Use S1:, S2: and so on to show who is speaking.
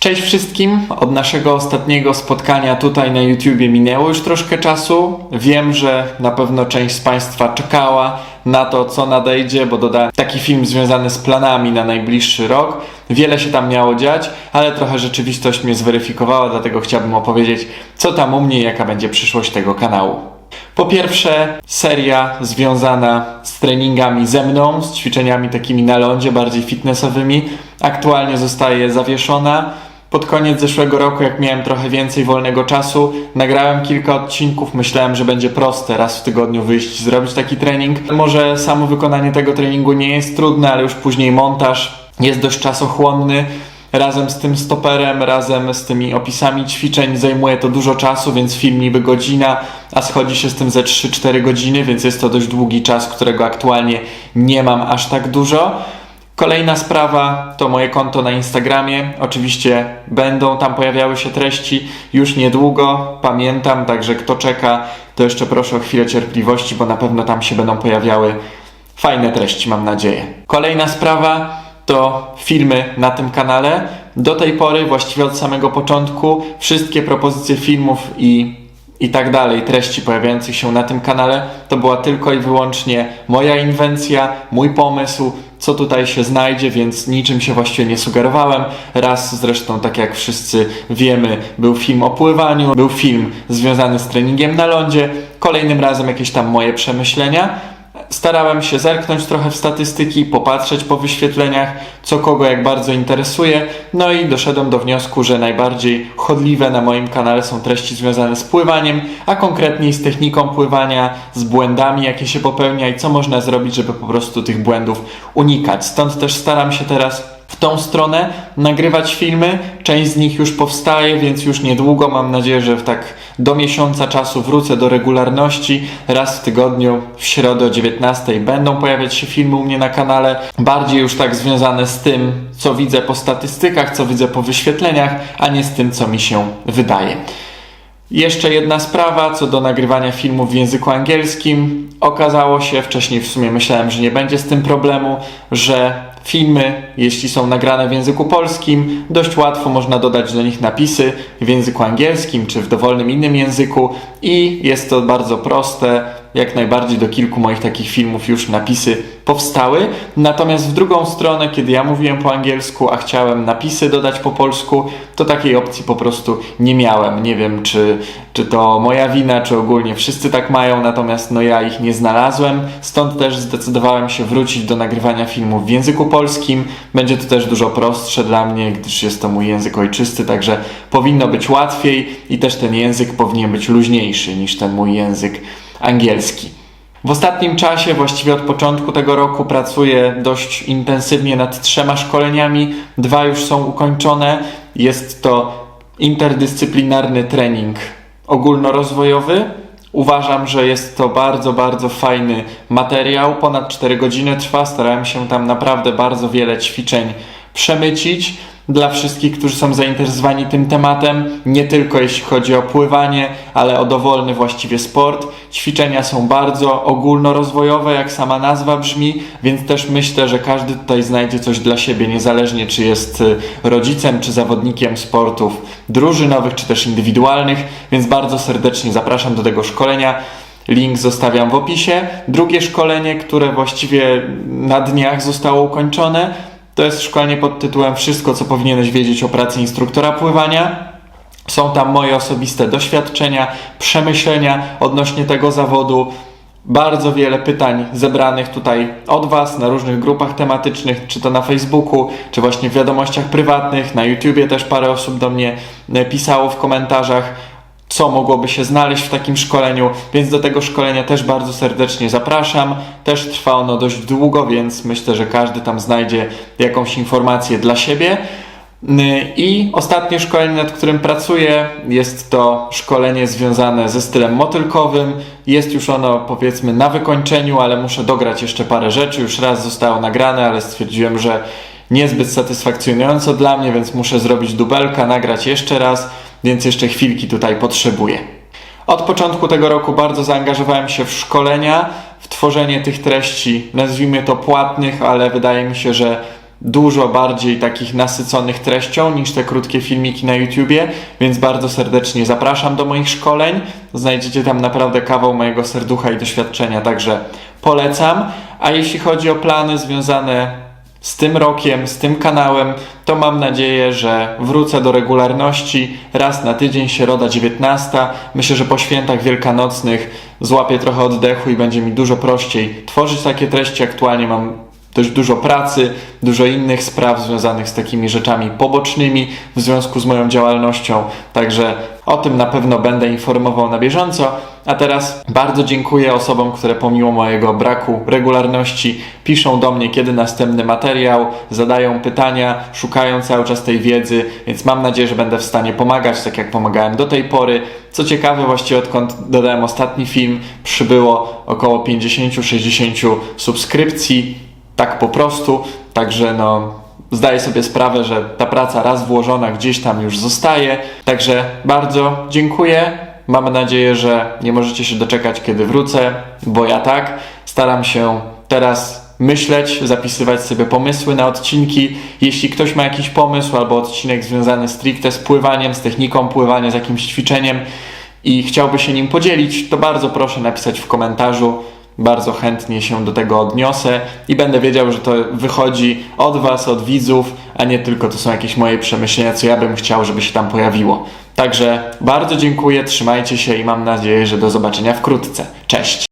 S1: Cześć wszystkim, od naszego ostatniego spotkania tutaj na YouTubie minęło już troszkę czasu. Wiem, że na pewno część z Państwa czekała na to, co nadejdzie, bo dodałem taki film związany z planami na najbliższy rok. Wiele się tam miało dziać, ale trochę rzeczywistość mnie zweryfikowała, dlatego chciałbym opowiedzieć, co tam u mnie i jaka będzie przyszłość tego kanału. Po pierwsze, seria związana z treningami ze mną, z ćwiczeniami takimi na lądzie, bardziej fitnessowymi, aktualnie zostaje zawieszona. Pod koniec zeszłego roku, jak miałem trochę więcej wolnego czasu, nagrałem kilka odcinków. Myślałem, że będzie proste raz w tygodniu wyjść i zrobić taki trening. Może samo wykonanie tego treningu nie jest trudne, ale już później montaż jest dość czasochłonny. Razem z tym stoperem, razem z tymi opisami ćwiczeń zajmuje to dużo czasu, więc film niby godzina, a schodzi się z tym ze 3-4 godziny, więc jest to dość długi czas, którego aktualnie nie mam aż tak dużo. Kolejna sprawa to moje konto na Instagramie. Oczywiście będą tam pojawiały się treści już niedługo, pamiętam, także kto czeka, to jeszcze proszę o chwilę cierpliwości, bo na pewno tam się będą pojawiały fajne treści, mam nadzieję. Kolejna sprawa to filmy na tym kanale. Do tej pory, właściwie od samego początku, wszystkie propozycje filmów i tak dalej, treści pojawiających się na tym kanale, to była tylko i wyłącznie moja inwencja, mój pomysł, co tutaj się znajdzie, więc niczym się właściwie nie sugerowałem. Raz zresztą, tak jak wszyscy wiemy, był film o pływaniu, był film związany z treningiem na lądzie, kolejnym razem jakieś tam moje przemyślenia. Starałem się zerknąć trochę w statystyki, popatrzeć po wyświetleniach, co kogo jak bardzo interesuje, no i doszedłem do wniosku, że najbardziej chodliwe na moim kanale są treści związane z pływaniem, a konkretniej z techniką pływania, z błędami, jakie się popełnia i co można zrobić, żeby po prostu tych błędów unikać. Stąd też staram się teraz w tą stronę nagrywać filmy. Część z nich już powstaje, więc już niedługo, mam nadzieję, że tak do miesiąca czasu wrócę do regularności. Raz w tygodniu, w środę o 19:00 będą pojawiać się filmy u mnie na kanale. Bardziej już tak związane z tym, co widzę po statystykach, co widzę po wyświetleniach, a nie z tym, co mi się wydaje. Jeszcze jedna sprawa co do nagrywania filmów w języku angielskim. Okazało się, wcześniej w sumie myślałem, że nie będzie z tym problemu, że filmy, jeśli są nagrane w języku polskim, dość łatwo można dodać do nich napisy w języku angielskim czy w dowolnym innym języku i jest to bardzo proste. Jak najbardziej do kilku moich takich filmów już napisy powstały. Natomiast w drugą stronę, kiedy ja mówiłem po angielsku, a chciałem napisy dodać po polsku, to takiej opcji po prostu nie miałem. Nie wiem, czy to moja wina, czy ogólnie wszyscy tak mają, natomiast ja ich nie znalazłem. Stąd też zdecydowałem się wrócić do nagrywania filmów w języku polskim. Będzie to też dużo prostsze dla mnie, gdyż jest to mój język ojczysty, także powinno być łatwiej i też ten język powinien być luźniejszy niż ten mój język angielski. W ostatnim czasie, właściwie od początku tego roku, pracuję dość intensywnie nad 3 szkoleniami. 2 już są ukończone. Jest to interdyscyplinarny trening ogólnorozwojowy. Uważam, że jest to bardzo, bardzo fajny materiał. Ponad 4 godziny trwa. Starałem się tam naprawdę bardzo wiele ćwiczeń przemycić. Dla wszystkich, którzy są zainteresowani tym tematem, nie tylko jeśli chodzi o pływanie, ale o dowolny właściwie sport. Ćwiczenia są bardzo ogólnorozwojowe, jak sama nazwa brzmi, więc też myślę, że każdy tutaj znajdzie coś dla siebie, niezależnie czy jest rodzicem, czy zawodnikiem sportów drużynowych, czy też indywidualnych, więc bardzo serdecznie zapraszam do tego szkolenia. Link zostawiam w opisie. Drugie szkolenie, które właściwie na dniach zostało ukończone, to jest szkolenie pod tytułem Wszystko, co powinieneś wiedzieć o pracy instruktora pływania. Są tam moje osobiste doświadczenia, przemyślenia odnośnie tego zawodu. Bardzo wiele pytań zebranych tutaj od Was na różnych grupach tematycznych, czy to na Facebooku, czy właśnie w wiadomościach prywatnych. Na YouTubie też parę osób do mnie pisało w komentarzach, co mogłoby się znaleźć w takim szkoleniu, więc do tego szkolenia też bardzo serdecznie zapraszam. Też trwa ono dość długo, więc myślę, że każdy tam znajdzie jakąś informację dla siebie. I ostatnie szkolenie, nad którym pracuję, jest to szkolenie związane ze stylem motylkowym. Jest już ono, powiedzmy, na wykończeniu, ale muszę dograć jeszcze parę rzeczy. Już raz zostało nagrane, ale stwierdziłem, że niezbyt satysfakcjonująco dla mnie, więc muszę zrobić dubelka, nagrać jeszcze raz, więc jeszcze chwilki tutaj potrzebuję. Od początku tego roku bardzo zaangażowałem się w szkolenia, w tworzenie tych treści, nazwijmy to płatnych, ale wydaje mi się, że dużo bardziej takich nasyconych treścią niż te krótkie filmiki na YouTubie, więc bardzo serdecznie zapraszam do moich szkoleń. Znajdziecie tam naprawdę kawał mojego serducha i doświadczenia, także polecam. A jeśli chodzi o plany związane z tym rokiem, z tym kanałem, to mam nadzieję, że wrócę do regularności raz na tydzień, środa 19. Myślę, że po świętach wielkanocnych złapię trochę oddechu i będzie mi dużo prościej tworzyć takie treści. Aktualnie mam dość dużo pracy, dużo innych spraw związanych z takimi rzeczami pobocznymi w związku z moją działalnością, także o tym na pewno będę informował na bieżąco. A teraz bardzo dziękuję osobom, które pomimo mojego braku regularności piszą do mnie, kiedy następny materiał, zadają pytania, szukają cały czas tej wiedzy, więc mam nadzieję, że będę w stanie pomagać, tak jak pomagałem do tej pory. Co ciekawe, właściwie odkąd dodałem ostatni film, przybyło około 50-60 subskrypcji, tak po prostu, także zdaję sobie sprawę, że ta praca raz włożona gdzieś tam już zostaje, także bardzo dziękuję. Mam nadzieję, że nie możecie się doczekać, kiedy wrócę, bo ja tak. Staram się teraz myśleć, zapisywać sobie pomysły na odcinki. Jeśli ktoś ma jakiś pomysł albo odcinek związany stricte z pływaniem, z techniką pływania, z jakimś ćwiczeniem i chciałby się nim podzielić, to bardzo proszę napisać w komentarzu. Bardzo chętnie się do tego odniosę i będę wiedział, że to wychodzi od Was, od widzów, a nie tylko to są jakieś moje przemyślenia, co ja bym chciał, żeby się tam pojawiło. Także bardzo dziękuję, trzymajcie się i mam nadzieję, że do zobaczenia wkrótce. Cześć!